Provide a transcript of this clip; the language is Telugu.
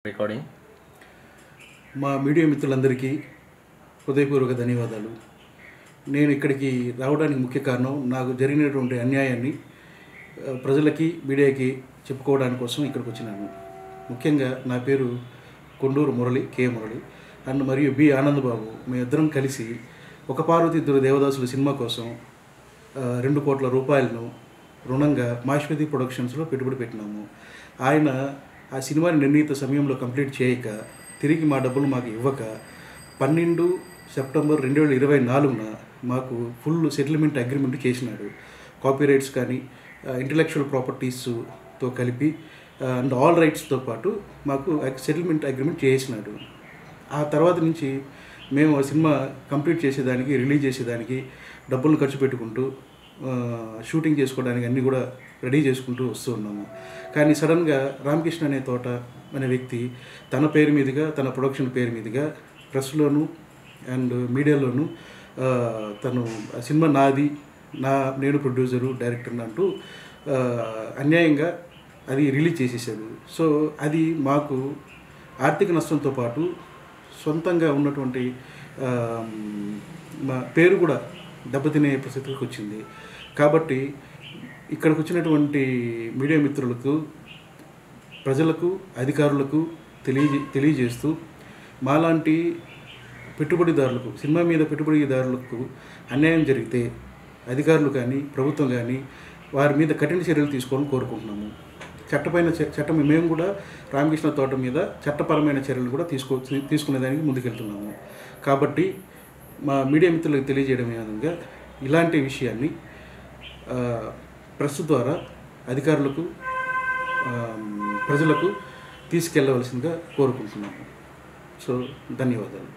రికార్డింగ్. మా మీడియా మిత్రులందరికీ హృదయపూర్వక ధన్యవాదాలు. నేను ఇక్కడికి రావడానికి ముఖ్య కారణం నాకు జరిగినటువంటి అన్యాయాన్ని ప్రజలకి మీడియాకి చెప్పుకోవడానికి కోసం ఇక్కడికి వచ్చినాను. ముఖ్యంగా నా పేరు కొండూరు మురళి, కే మురళి అండ్ మరియు బి ఆనందబాబు. మేమిద్దరం కలిసి ఒక పార్వతి ఇద్దరు దేవదాసులు సినిమా కోసం 2 కోట్ల రూపాయలను రుణంగా మాశ్వతి ప్రొడక్షన్స్లో పెట్టుబడి పెట్టినాము. ఆయన ఆ సినిమాని నిర్ణీత సమయంలో కంప్లీట్ చేయక తిరిగి మా డబ్బులు మాకు ఇవ్వక 12 సెప్టెంబర్ 2024న మాకు ఫుల్ సెటిల్మెంట్ అగ్రిమెంట్ చేసినాడు. కాపీరైట్స్ కానీ ఇంటలెక్చువల్ ప్రాపర్టీస్తో కలిపి అండ్ ఆల్ రైట్స్తో పాటు మాకు సెటిల్మెంట్ అగ్రిమెంట్ చేసినాడు. ఆ తర్వాత నుంచి మేము ఆ సినిమా కంప్లీట్ చేసేదానికి, రిలీజ్ చేసేదానికి డబ్బులు ఖర్చు పెట్టుకుంటూ షూటింగ్ చేసుకోవడానికి అన్నీ కూడా రెడీ చేసుకుంటూ వస్తూ ఉన్నాము. కానీ సడన్గా రామకృష్ణ అనే వ్యక్తి తన పేరు మీదుగా, తన ప్రొడక్షన్ పేరు మీదుగా ప్రెస్లోను అండ్ మీడియాలోను తను సినిమా నాది, నేను ప్రొడ్యూసరు, డైరెక్టర్ అంటూ అన్యాయంగా అది రిలీజ్ చేసేసాడు. సో అది మాకు ఆర్థిక నష్టంతో పాటు సొంతంగా ఉన్నటువంటి మా పేరు కూడా దెబ్బతినే పరిస్థితికి వచ్చింది. కాబట్టి ఇక్కడికి వచ్చినటువంటి మీడియా మిత్రులకు, ప్రజలకు, అధికారులకు తెలియజేస్తూ మాలాంటి పెట్టుబడిదారులకు, సినిమా మీద పెట్టుబడిదారులకు అన్యాయం జరిగితే అధికారులు కానీ, ప్రభుత్వం కానీ వారి మీద కఠిన చర్యలు తీసుకోవాలని కోరుకుంటున్నాము. చట్టం మేము కూడా రామకృష్ణ తోట మీద చట్టపరమైన చర్యలు కూడా తీసుకునేదానికి ముందుకెళ్తున్నాము. కాబట్టి మా మీడియా మిత్రులకు తెలియజేయడం విధంగా ఇలాంటి విషయాన్ని ప్రెస్ ద్వారా అధికారులకు, ప్రజలకు తీసుకెళ్లవలసిందిగా కోరుకుంటున్నాము. సో ధన్యవాదాలు.